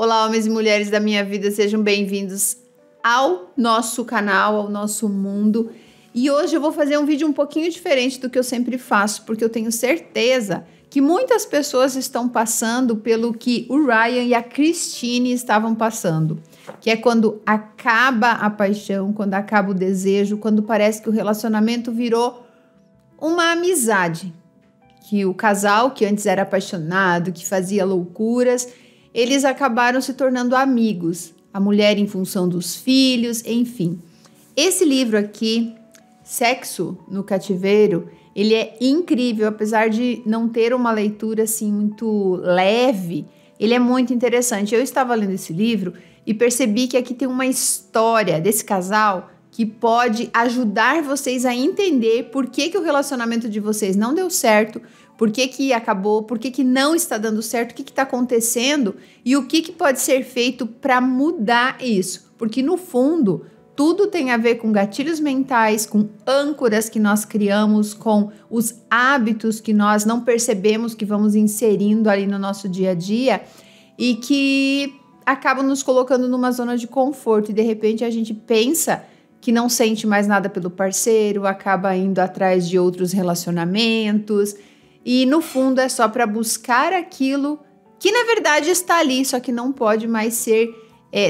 Olá, homens e mulheres da minha vida, sejam bem-vindos ao nosso canal, ao nosso mundo. E hoje eu vou fazer um vídeo um pouquinho diferente do que eu sempre faço, porque eu tenho certeza que muitas pessoas estão passando pelo que o Ryan e a Christine estavam passando, que é quando acaba a paixão, quando acaba o desejo, quando parece que o relacionamento virou uma amizade, que o casal que antes era apaixonado, que fazia loucuras, eles acabaram se tornando amigos, a mulher em função dos filhos, enfim. Esse livro aqui, Sexo no Cativeiro, ele é incrível, apesar de não ter uma leitura assim muito leve, ele é muito interessante. Eu estava lendo esse livro e percebi que aqui tem uma história desse casal que pode ajudar vocês a entender por que o relacionamento de vocês não deu certo, por que acabou, por que não está dando certo, o que está acontecendo e o que pode ser feito para mudar isso. Porque no fundo, tudo tem a ver com gatilhos mentais, com âncoras que nós criamos, com os hábitos que nós não percebemos que vamos inserindo ali no nosso dia a dia e que acabam nos colocando numa zona de conforto e de repente a gente pensa que não sente mais nada pelo parceiro, acaba indo atrás de outros relacionamentos e no fundo é só para buscar aquilo que na verdade está ali, só que não pode mais ser,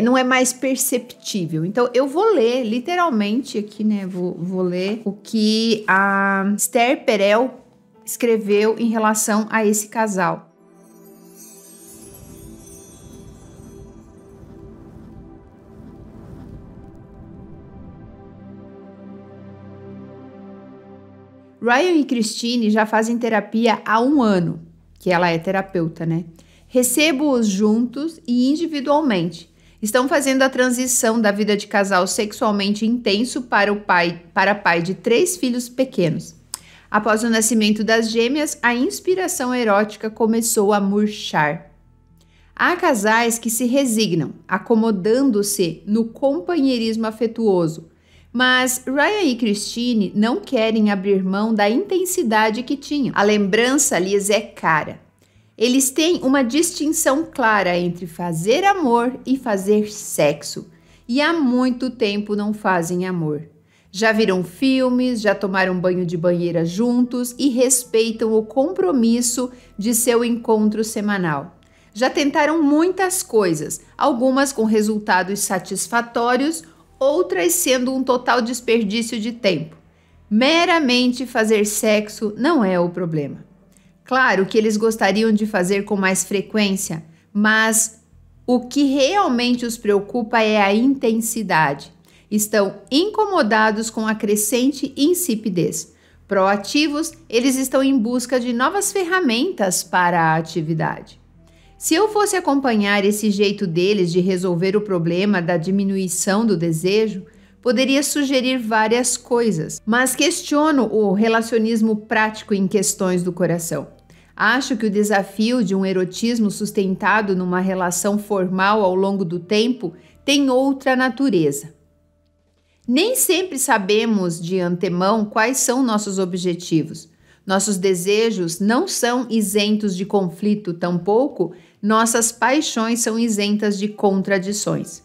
não é mais perceptível. Então eu vou ler literalmente aqui, né? Vou ler o que a Esther Perel escreveu em relação a esse casal. Ryan e Christine já fazem terapia há 1 ano, que ela é terapeuta, né? Recebo-os juntos e individualmente. Estão fazendo a transição da vida de casal sexualmente intenso para pai de 3 filhos pequenos. Após o nascimento das gêmeas, a inspiração erótica começou a murchar. Há casais que se resignam, acomodando-se no companheirismo afetuoso, mas Ryan e Christine não querem abrir mão da intensidade que tinham. A lembrança lhes é cara. Eles têm uma distinção clara entre fazer amor e fazer sexo. E há muito tempo não fazem amor. Já viram filmes, já tomaram banho de banheira juntos e respeitam o compromisso de seu encontro semanal. Já tentaram muitas coisas, algumas com resultados satisfatórios, outras sendo um total desperdício de tempo. Meramente fazer sexo não é o problema. Claro que eles gostariam de fazer com mais frequência, mas o que realmente os preocupa é a intensidade. Estão incomodados com a crescente insipidez. Proativos, eles estão em busca de novas ferramentas para a atividade. Se eu fosse acompanhar esse jeito deles de resolver o problema da diminuição do desejo, poderia sugerir várias coisas, mas questiono o relacionismo prático em questões do coração. Acho que o desafio de um erotismo sustentado numa relação formal ao longo do tempo tem outra natureza. Nem sempre sabemos de antemão quais são nossos objetivos. Nossos desejos não são isentos de conflito, tampouco nossas paixões são isentas de contradições.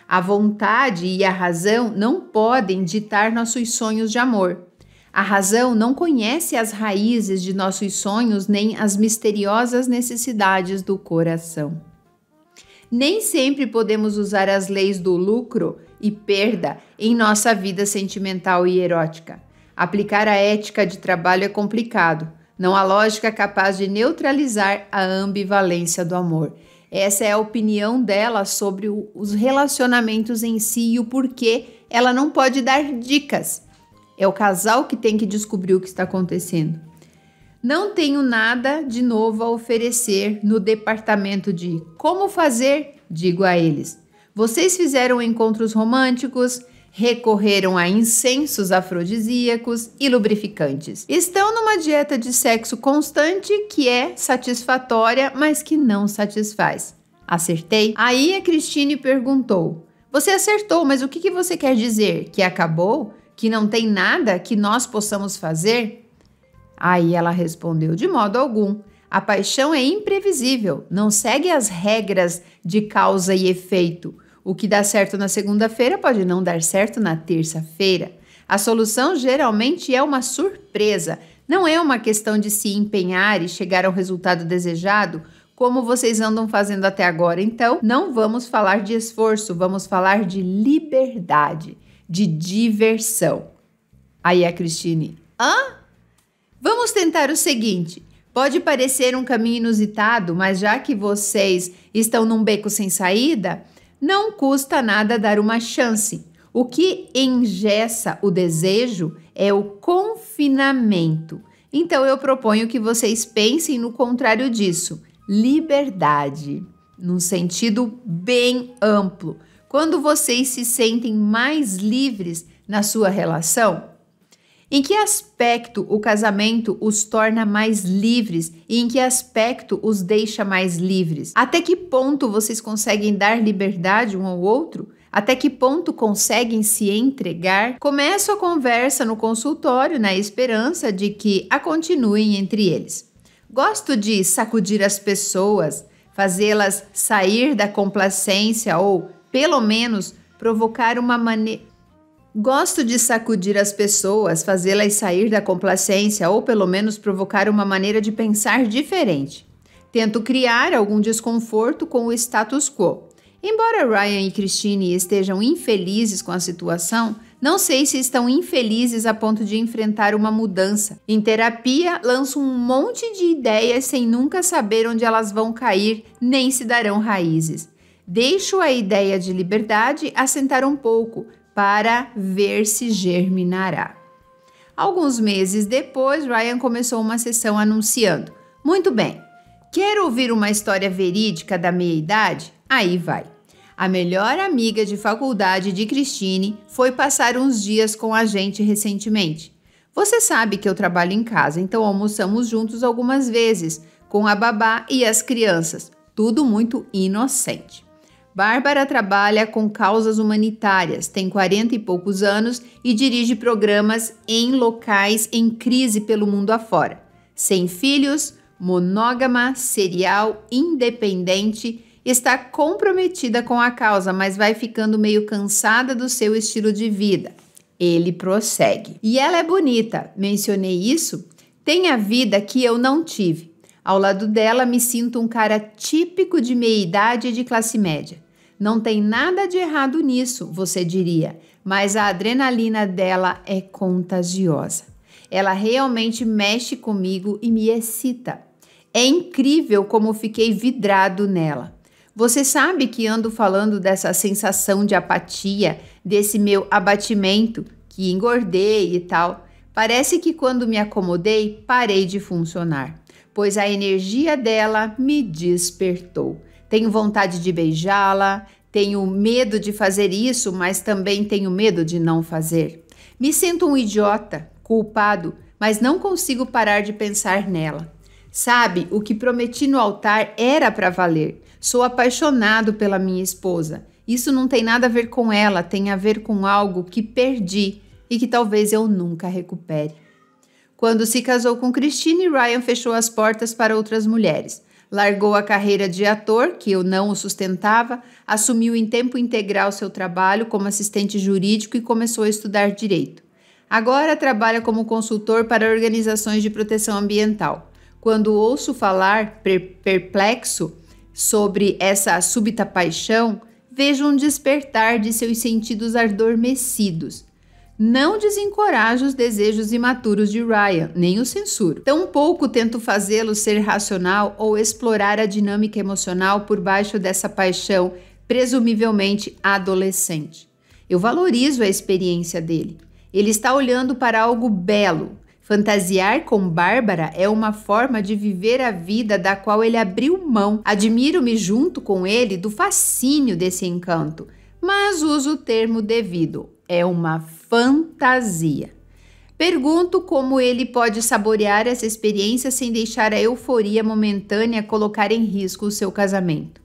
A vontade e a razão não podem ditar nossos sonhos de amor. A razão não conhece as raízes de nossos sonhos nem as misteriosas necessidades do coração. Nem sempre podemos usar as leis do lucro e perda em nossa vida sentimental e erótica. Aplicar a ética de trabalho é complicado. Não há lógica capaz de neutralizar a ambivalência do amor. Essa é a opinião dela sobre os relacionamentos em si e o porquê ela não pode dar dicas. É o casal que tem que descobrir o que está acontecendo. Não tenho nada de novo a oferecer no departamento de como fazer, digo a eles. Vocês fizeram encontros românticos, recorreram a incensos afrodisíacos e lubrificantes. Estão numa dieta de sexo constante que é satisfatória, mas que não satisfaz. Acertei? Aí a Christine perguntou: você acertou, mas o que você quer dizer? Que acabou? Que não tem nada que nós possamos fazer? Aí ela respondeu: de modo algum. A paixão é imprevisível, não segue as regras de causa e efeito. O que dá certo na segunda-feira pode não dar certo na terça-feira. A solução geralmente é uma surpresa. Não é uma questão de se empenhar e chegar ao resultado desejado, como vocês andam fazendo até agora. Então, não vamos falar de esforço, vamos falar de liberdade, de diversão. Aí a Christine, Vamos tentar o seguinte. Pode parecer um caminho inusitado, mas já que vocês estão num beco sem saída, não custa nada dar uma chance. O que engessa o desejo é o confinamento. Então eu proponho que vocês pensem no contrário disso, liberdade, num sentido bem amplo. Quando vocês se sentem mais livres na sua relação, em que aspecto o casamento os torna mais livres e em que aspecto os deixa mais livres? Até que ponto vocês conseguem dar liberdade um ao outro? Até que ponto conseguem se entregar? Começo a conversa no consultório na esperança de que a continuem entre eles. Gosto de sacudir as pessoas, fazê-las sair da complacência ou, pelo menos, provocar uma maneira... Gosto de sacudir as pessoas, fazê-las sair da complacência ou pelo menos provocar uma maneira de pensar diferente. Tento criar algum desconforto com o status quo. Embora Ryan e Christine estejam infelizes com a situação, não sei se estão infelizes a ponto de enfrentar uma mudança. Em terapia, lanço um monte de ideias sem nunca saber onde elas vão cair, nem se darão raízes. Deixo a ideia de liberdade assentar um pouco, para ver se germinará. Alguns meses depois, Ryan começou uma sessão anunciando: muito bem, quer ouvir uma história verídica da meia-idade? Aí vai. A melhor amiga de faculdade de Christine foi passar uns dias com a gente recentemente. Você sabe que eu trabalho em casa, então almoçamos juntos algumas vezes, com a babá e as crianças. Tudo muito inocente. Bárbara trabalha com causas humanitárias, tem 40 e poucos anos e dirige programas em locais em crise pelo mundo afora. Sem filhos, monógama, serial, independente, está comprometida com a causa, mas vai ficando meio cansada do seu estilo de vida. Ele prossegue. E ela é bonita, mencionei isso? Tem a vida que eu não tive. Ao lado dela me sinto um cara típico de meia-idade e de classe média. Não tem nada de errado nisso, você diria, mas a adrenalina dela é contagiosa. Ela realmente mexe comigo e me excita. É incrível como fiquei vidrado nela. Você sabe que ando falando dessa sensação de apatia, desse meu abatimento, que engordei e tal. Parece que quando me acomodei, parei de funcionar, pois a energia dela me despertou. Tenho vontade de beijá-la, tenho medo de fazer isso, mas também tenho medo de não fazer. Me sinto um idiota, culpado, mas não consigo parar de pensar nela. Sabe, o que prometi no altar era para valer. Sou apaixonado pela minha esposa. Isso não tem nada a ver com ela, tem a ver com algo que perdi e que talvez eu nunca recupere. Quando se casou com Christine, Ryan fechou as portas para outras mulheres. Largou a carreira de ator, que eu não o sustentava, assumiu em tempo integral seu trabalho como assistente jurídico e começou a estudar direito. Agora trabalha como consultor para organizações de proteção ambiental. Quando ouço falar, perplexo, sobre essa súbita paixão, vejo um despertar de seus sentidos adormecidos. Não desencorajo os desejos imaturos de Ryan, nem o censuro. Tampouco tento fazê-lo ser racional ou explorar a dinâmica emocional por baixo dessa paixão, presumivelmente adolescente. Eu valorizo a experiência dele. Ele está olhando para algo belo. Fantasiar com Bárbara é uma forma de viver a vida da qual ele abriu mão. Admiro-me junto com ele do fascínio desse encanto, mas uso o termo devido. É uma fantasia. Pergunto como ele pode saborear essa experiência sem deixar a euforia momentânea colocar em risco o seu casamento.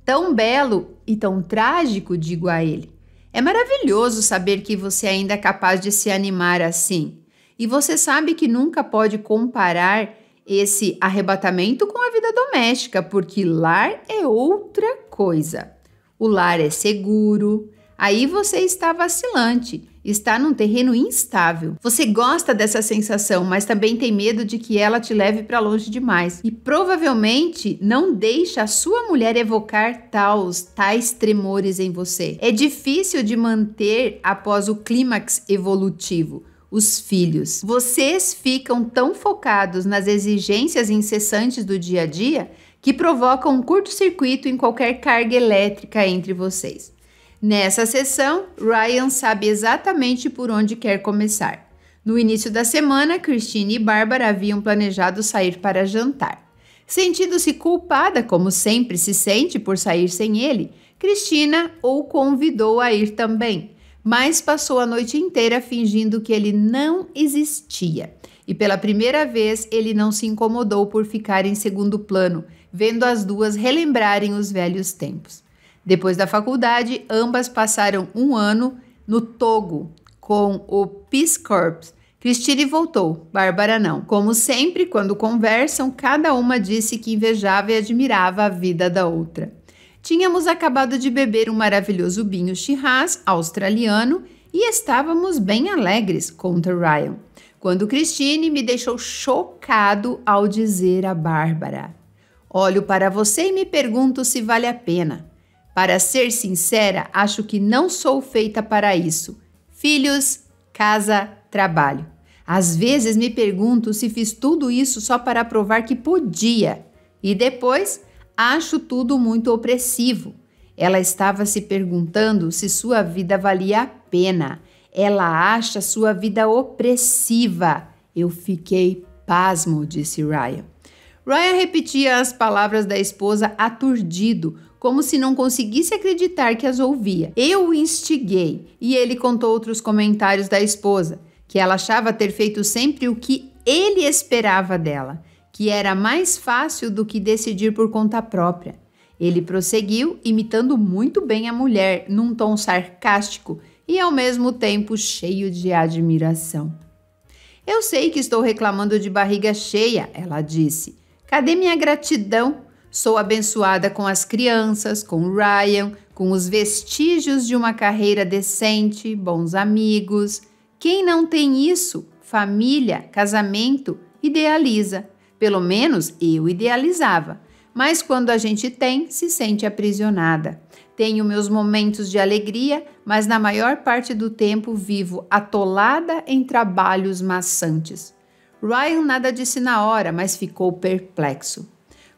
Tão belo e tão trágico, digo a ele. É maravilhoso saber que você ainda é capaz de se animar assim. E você sabe que nunca pode comparar esse arrebatamento com a vida doméstica, porque lar é outra coisa. O lar é seguro, aí você está vacilante, está num terreno instável. Você gosta dessa sensação, mas também tem medo de que ela te leve para longe demais. E provavelmente não deixa a sua mulher evocar tais tremores em você. É difícil de manter após o clímax evolutivo. Os filhos. Vocês ficam tão focados nas exigências incessantes do dia a dia que provocam um curto-circuito em qualquer carga elétrica entre vocês. Nessa sessão, Ryan sabe exatamente por onde quer começar. No início da semana, Christine e Bárbara haviam planejado sair para jantar. Sentindo-se culpada, como sempre se sente por sair sem ele, Cristina o convidou a ir também, mas passou a noite inteira fingindo que ele não existia. E pela primeira vez, ele não se incomodou por ficar em segundo plano, vendo as duas relembrarem os velhos tempos. Depois da faculdade, ambas passaram um ano no Togo com o Peace Corps. Christine voltou, Bárbara não. Como sempre, quando conversam, cada uma disse que invejava e admirava a vida da outra. Tínhamos acabado de beber um maravilhoso vinho Shiraz australiano e estávamos bem alegres, conta Ryan, quando Christine me deixou chocado ao dizer a Bárbara: olho para você e me pergunto se vale a pena. Para ser sincera, acho que não sou feita para isso. Filhos, casa, trabalho. Às vezes me pergunto se fiz tudo isso só para provar que podia. E depois, acho tudo muito opressivo. Ela estava se perguntando se sua vida valia a pena. Ela acha sua vida opressiva. Eu fiquei pasmo, disse Ryan. Ryan repetia as palavras da esposa aturdido, como se não conseguisse acreditar que as ouvia. Eu o instiguei e ele contou outros comentários da esposa, que ela achava ter feito sempre o que ele esperava dela, que era mais fácil do que decidir por conta própria. Ele prosseguiu, imitando muito bem a mulher, num tom sarcástico e ao mesmo tempo cheio de admiração. Eu sei que estou reclamando de barriga cheia, ela disse. Cadê minha gratidão? Sou abençoada com as crianças, com Ryan, com os vestígios de uma carreira decente, bons amigos. Quem não tem isso? Família, casamento, idealiza. Pelo menos eu idealizava. Mas quando a gente tem, se sente aprisionada. Tenho meus momentos de alegria, mas na maior parte do tempo vivo atolada em trabalhos maçantes. Ryan nada disse na hora, mas ficou perplexo.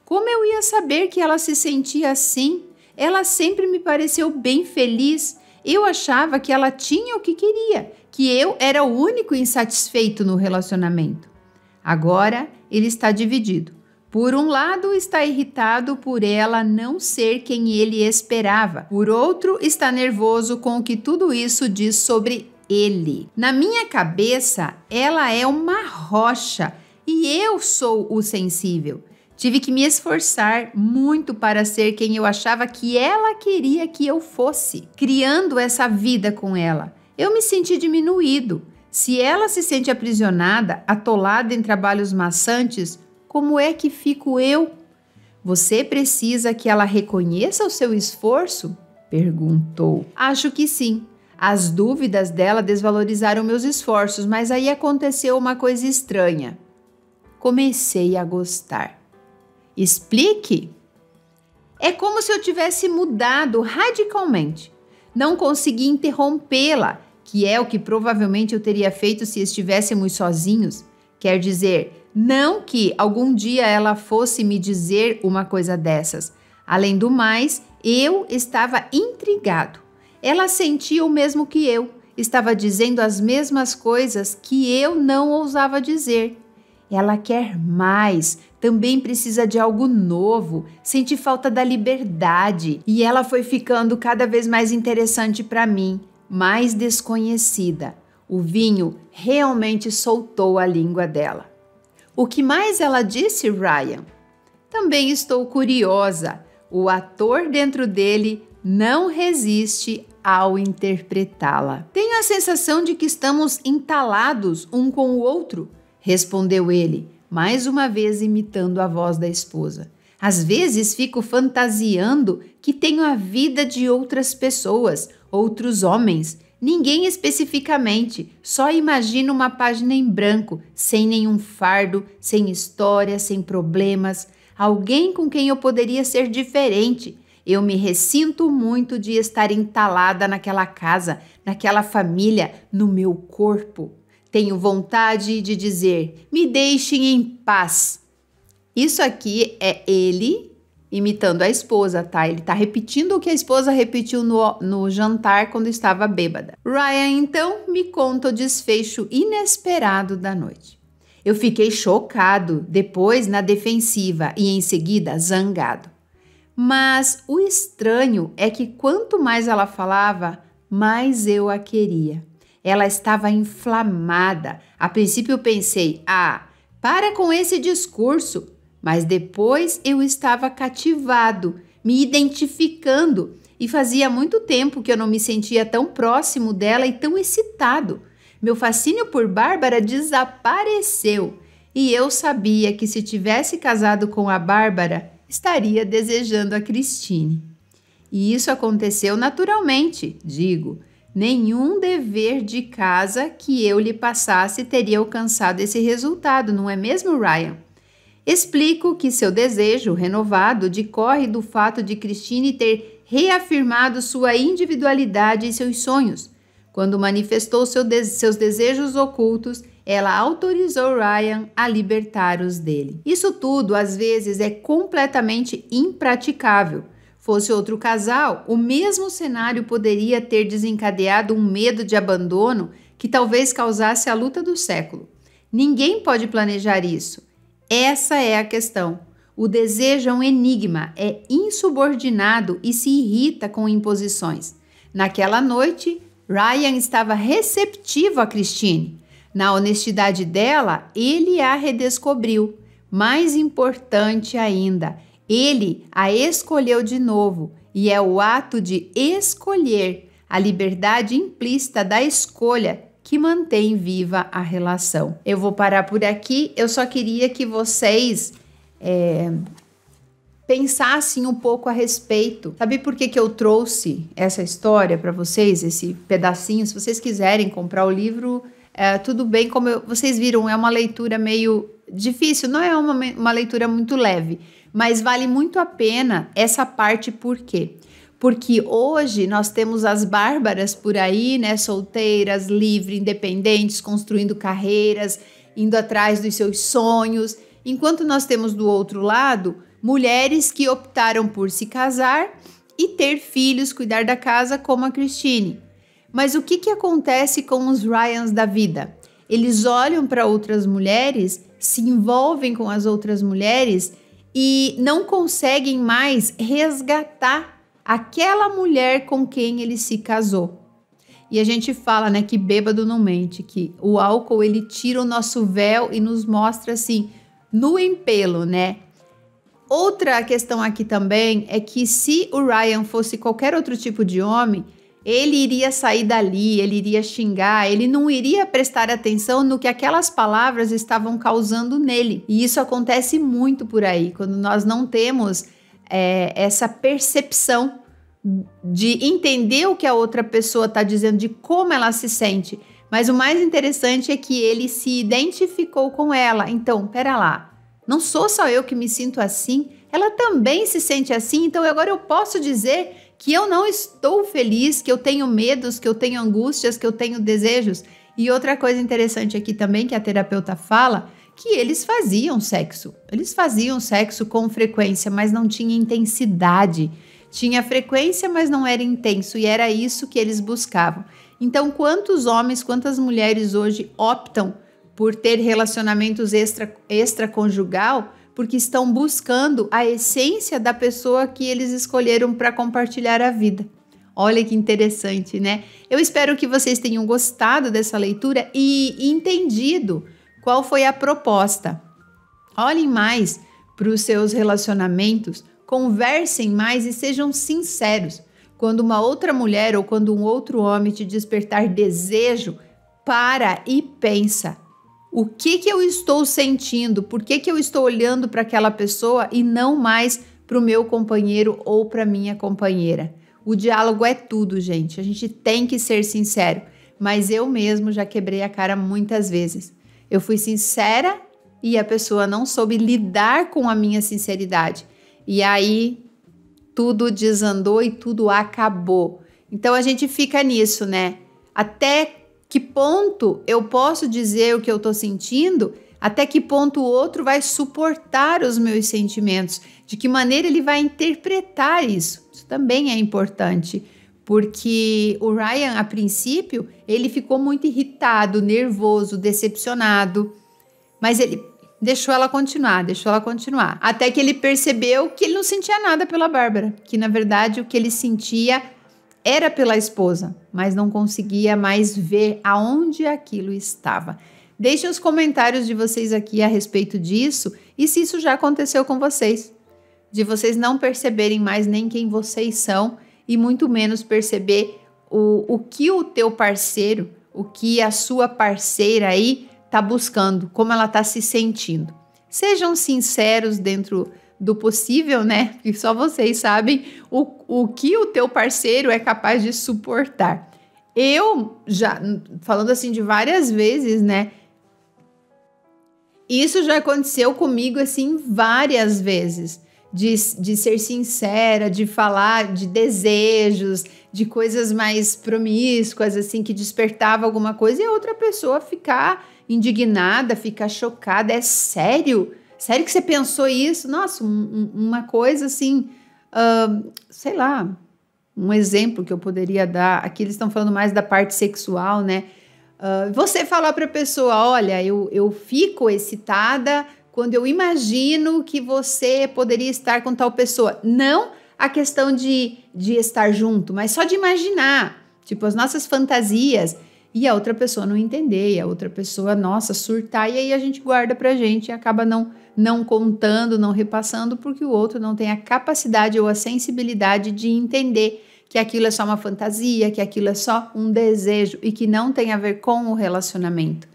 Como eu ia saber que ela se sentia assim? Ela sempre me pareceu bem feliz. Eu achava que ela tinha o que queria, que eu era o único insatisfeito no relacionamento. Agora ele está dividido. Por um lado, está irritado por ela não ser quem ele esperava. Por outro, está nervoso com o que tudo isso diz sobre ele. Na minha cabeça, ela é uma rocha e eu sou o sensível. Tive que me esforçar muito para ser quem eu achava que ela queria que eu fosse, criando essa vida com ela. Eu me senti diminuído. Se ela se sente aprisionada, atolada em trabalhos maçantes, como é que fico eu? Você precisa que ela reconheça o seu esforço? Perguntou. Acho que sim. As dúvidas dela desvalorizaram meus esforços, mas aí aconteceu uma coisa estranha. Comecei a gostar. Explique. É como se eu tivesse mudado radicalmente. Não consegui interrompê-la, que é o que provavelmente eu teria feito se estivéssemos sozinhos. Quer dizer, não que algum dia ela fosse me dizer uma coisa dessas. Além do mais, eu estava intrigado. Ela sentia o mesmo que eu, estava dizendo as mesmas coisas que eu não ousava dizer. Ela quer mais, também precisa de algo novo, sente falta da liberdade e ela foi ficando cada vez mais interessante para mim, mais desconhecida. O vinho realmente soltou a língua dela. O que mais ela disse, Ryan? Também estou curiosa. O ator dentro dele não resiste ao interpretá-la. Tenho a sensação de que estamos entalados um com o outro, respondeu ele, mais uma vez imitando a voz da esposa. Às vezes fico fantasiando que tenho a vida de outras pessoas, outros homens. Ninguém especificamente, só imagino uma página em branco, sem nenhum fardo, sem história, sem problemas. Alguém com quem eu poderia ser diferente. Eu me ressinto muito de estar entalada naquela casa, naquela família, no meu corpo. Tenho vontade de dizer, me deixem em paz. Isso aqui é ele imitando a esposa, tá? Ele tá repetindo o que a esposa repetiu no jantar quando estava bêbada. Ryan, então, me conta o desfecho inesperado da noite. Eu fiquei chocado, depois na defensiva e em seguida zangado. Mas o estranho é que quanto mais ela falava, mais eu a queria. Ela estava inflamada. A princípio eu pensei, para com esse discurso. Mas depois eu estava cativado, me identificando, e fazia muito tempo que eu não me sentia tão próximo dela e tão excitado. Meu fascínio por Bárbara desapareceu, e eu sabia que se tivesse casado com a Bárbara, estaria desejando a Christine. E isso aconteceu naturalmente, digo. Nenhum dever de casa que eu lhe passasse teria alcançado esse resultado, não é mesmo, Ryan? Explico que seu desejo renovado decorre do fato de Christine ter reafirmado sua individualidade e seus sonhos. Quando manifestou seus desejos ocultos, ela autorizou Ryan a libertar-os dele. Isso tudo, às vezes, é completamente impraticável. Fosse outro casal, o mesmo cenário poderia ter desencadeado um medo de abandono que talvez causasse a luta do século. Ninguém pode planejar isso. Essa é a questão. O desejo é um enigma, é insubordinado e se irrita com imposições. Naquela noite, Ryan estava receptivo a Christine. Na honestidade dela, ele a redescobriu. Mais importante ainda, ele a escolheu de novo, e é o ato de escolher, a liberdade implícita da escolha, que mantém viva a relação. Eu vou parar por aqui, eu só queria que vocês pensassem um pouco a respeito. Sabe por que eu trouxe essa história para vocês, esse pedacinho? Se vocês quiserem comprar o livro, tudo bem, vocês viram, é uma leitura meio difícil, não é uma leitura muito leve, mas vale muito a pena essa parte. Por quê? Porque hoje nós temos as Bárbaras por aí, né, solteiras, livres, independentes, construindo carreiras, indo atrás dos seus sonhos, enquanto nós temos do outro lado mulheres que optaram por se casar e ter filhos, cuidar da casa, como a Christine. Mas o que acontece com os Ryans da vida? Eles olham para outras mulheres, se envolvem com as outras mulheres e não conseguem mais resgatar aquela mulher com quem ele se casou. E a gente fala, né, que bêbado não mente, que o álcool ele tira o nosso véu e nos mostra assim, nu em pelo, né? Outra questão aqui também é que se o Ryan fosse qualquer outro tipo de homem, ele iria sair dali, ele iria xingar, ele não iria prestar atenção no que aquelas palavras estavam causando nele. E isso acontece muito por aí, quando nós não temos essa percepção de entender o que a outra pessoa está dizendo, de como ela se sente. Mas o mais interessante é que ele se identificou com ela. Então, pera lá, não sou só eu que me sinto assim, ela também se sente assim, então agora eu posso dizer que eu não estou feliz, que eu tenho medos, que eu tenho angústias, que eu tenho desejos. E outra coisa interessante aqui também que a terapeuta fala, que eles faziam sexo com frequência, mas não tinha intensidade. Tinha frequência, mas não era intenso, e era isso que eles buscavam. Então, quantos homens, quantas mulheres hoje optam por ter relacionamentos extraconjugal porque estão buscando a essência da pessoa que eles escolheram para compartilhar a vida? Olha que interessante, né? Eu espero que vocês tenham gostado dessa leitura e entendido qual foi a proposta. Olhem mais para os seus relacionamentos, conversem mais e sejam sinceros. Quando uma outra mulher ou quando um outro homem te despertar desejo, para e pensa. O que eu estou sentindo? Por que eu estou olhando para aquela pessoa e não mais para o meu companheiro ou para minha companheira? O diálogo é tudo, gente. A gente tem que ser sincero. Mas eu mesmo já quebrei a cara muitas vezes. Eu fui sincera e a pessoa não soube lidar com a minha sinceridade. E aí tudo desandou e tudo acabou. Então a gente fica nisso, né? Até que ponto eu posso dizer o que eu tô sentindo? Até que ponto o outro vai suportar os meus sentimentos? De que maneira ele vai interpretar isso? Isso também é importante, porque o Ryan, a princípio, ele ficou muito irritado, nervoso, decepcionado, mas ele deixou ela continuar, até que ele percebeu que ele não sentia nada pela Bárbara, que na verdade o que ele sentia era pela esposa, mas não conseguia mais ver aonde aquilo estava. Deixem os comentários de vocês aqui a respeito disso e se isso já aconteceu com vocês, de vocês não perceberem mais nem quem vocês são e muito menos perceber o que o teu parceiro, o que a sua parceira aí está buscando, como ela está se sentindo. Sejam sinceros dentro do possível, né? Que só vocês sabem o que o teu parceiro é capaz de suportar. Eu já, falando assim de várias vezes, né? Isso já aconteceu comigo, assim, várias vezes. De ser sincera, de falar de desejos, de coisas mais promíscuas, assim, que despertava alguma coisa e a outra pessoa ficar indignada, ficar chocada. É sério? Sério que você pensou isso? Nossa, uma coisa assim, sei lá, um exemplo que eu poderia dar. Aqui eles estão falando mais da parte sexual, né? Você falar para a pessoa, olha, eu fico excitada quando eu imagino que você poderia estar com tal pessoa. Não a questão de estar junto, mas só de imaginar, tipo, as nossas fantasias. E a outra pessoa não entender, e a outra pessoa, nossa, surtar, e aí a gente guarda pra gente e acaba não contando, não repassando, porque o outro não tem a capacidade ou a sensibilidade de entender que aquilo é só uma fantasia, que aquilo é só um desejo e que não tem a ver com o relacionamento.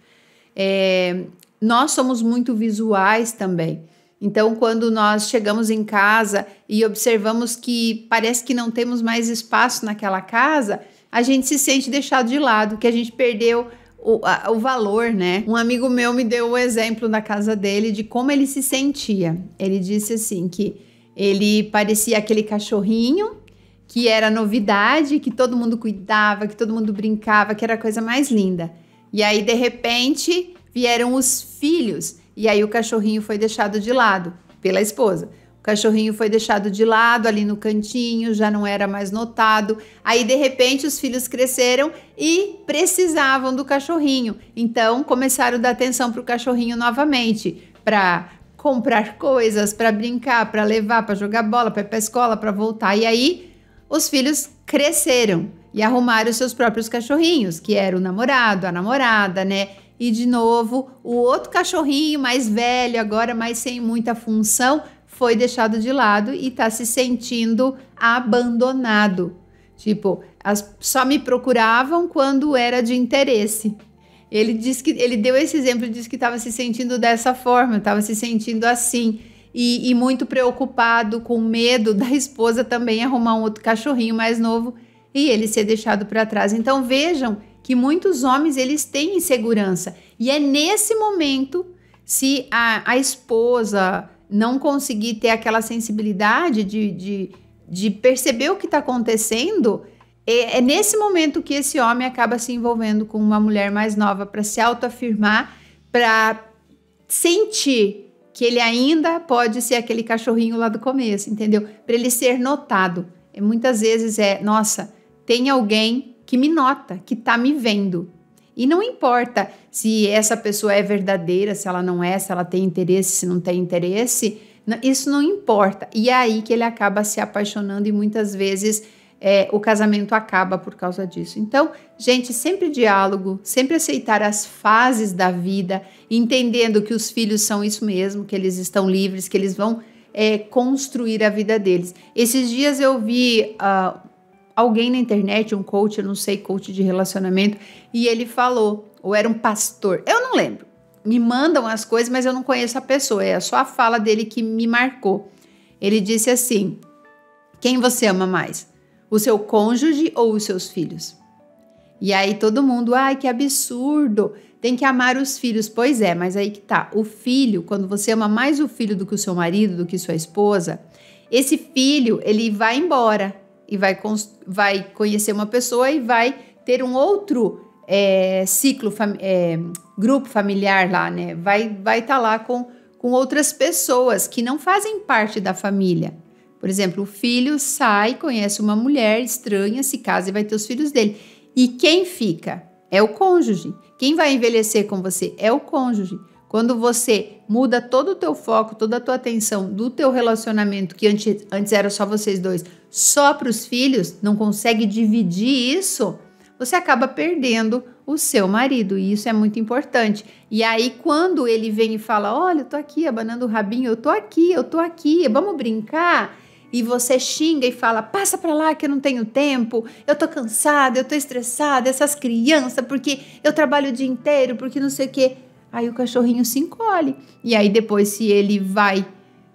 Nós somos muito visuais também. Então, quando nós chegamos em casa e observamos que parece que não temos mais espaço naquela casa, a gente se sente deixado de lado, que a gente perdeu o valor, né? Um amigo meu me deu o exemplo na casa dele de como ele se sentia. Ele disse assim que ele parecia aquele cachorrinho que era novidade, que todo mundo cuidava, que todo mundo brincava, que era a coisa mais linda. E aí, de repente, vieram os filhos e aí o cachorrinho foi deixado de lado pela esposa. O cachorrinho foi deixado de lado ali no cantinho, já não era mais notado. Aí, de repente, os filhos cresceram e precisavam do cachorrinho. Então, começaram a dar atenção para o cachorrinho novamente, para comprar coisas, para brincar, para levar, para jogar bola, para ir para a escola, para voltar. E aí, os filhos cresceram e arrumaram os seus próprios cachorrinhos, que era o namorado, a namorada, né? E, de novo, o outro cachorrinho mais velho, agora mais sem muita função, foi deixado de lado e está se sentindo abandonado. Tipo, só me procuravam quando era de interesse. Ele deu esse exemplo, disse que estava se sentindo dessa forma, estava se sentindo assim. E muito preocupado, com medo da esposa também arrumar um outro cachorrinho mais novo e ele ser deixado para trás. Então vejam que muitos homens eles têm insegurança. E é nesse momento, se a esposa não conseguir ter aquela sensibilidade de perceber o que está acontecendo, é nesse momento que esse homem acaba se envolvendo com uma mulher mais nova para se autoafirmar, para sentir que ele ainda pode ser aquele cachorrinho lá do começo, entendeu? Para ele ser notado. Muitas vezes nossa, tem alguém que me nota, que está me vendo. E não importa se essa pessoa é verdadeira, se ela não é, se ela tem interesse, se não tem interesse, isso não importa. E é aí que ele acaba se apaixonando e muitas vezes o casamento acaba por causa disso. Então, gente, sempre diálogo, sempre aceitar as fases da vida, entendendo que os filhos são isso mesmo, que eles estão livres, que eles vão construir a vida deles. Esses dias eu vi alguém na internet, um coach, eu não sei, coach de relacionamento, e ele falou, ou era um pastor, eu não lembro me mandam as coisas, mas eu não conheço a pessoa, é só a fala dele que me marcou. Ele disse assim: quem você ama mais? O seu cônjuge ou os seus filhos? E aí todo mundo, ai, que absurdo, tem que amar os filhos. Pois é, mas aí que tá, o filho, quando você ama mais o filho do que o seu marido, do que sua esposa, esse filho, ele vai embora e vai conhecer uma pessoa e vai ter um outro grupo familiar lá, né? Vai estar lá com outras pessoas que não fazem parte da família. Por exemplo, o filho sai, conhece uma mulher estranha, se casa e vai ter os filhos dele. E quem fica? É o cônjuge. Quem vai envelhecer com você é o cônjuge. Quando você muda todo o teu foco, toda a tua atenção do teu relacionamento, que antes era só vocês dois, só para os filhos, não consegue dividir isso, você acaba perdendo o seu marido, e isso é muito importante. E aí, quando ele vem e fala, olha, eu tô aqui abanando o rabinho, eu tô aqui, vamos brincar? E você xinga e fala, passa pra lá que eu não tenho tempo, eu tô cansada, eu tô estressada, essas crianças, porque eu trabalho o dia inteiro, porque não sei o quê. Aí o cachorrinho se encolhe. E aí depois, se ele vai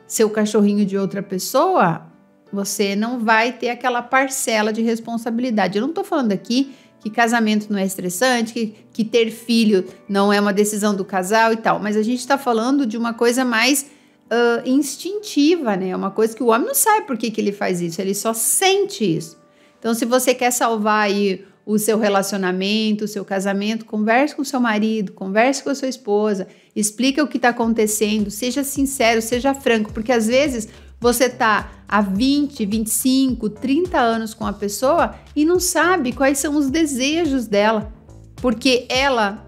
ser o cachorrinho de outra pessoa, você não vai ter aquela parcela de responsabilidade. Eu não tô falando aqui que casamento não é estressante, que ter filho não é uma decisão do casal e tal, mas a gente tá falando de uma coisa mais instintiva, né? É uma coisa que o homem não sabe por que ele faz isso, ele só sente isso. Então, se você quer salvar aí o seu relacionamento, o seu casamento, converse com o seu marido, converse com a sua esposa, explica o que está acontecendo, seja sincero, seja franco, porque às vezes você tá há 20, 25, 30 anos com a pessoa e não sabe quais são os desejos dela, porque ela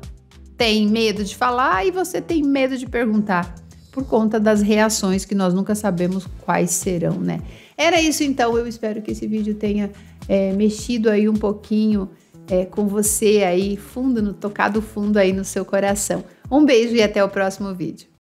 tem medo de falar e você tem medo de perguntar, por conta das reações que nós nunca sabemos quais serão, né? Era isso então, eu espero que esse vídeo tenha mexido aí um pouquinho com você aí, tocado fundo aí no seu coração. Um beijo e até o próximo vídeo.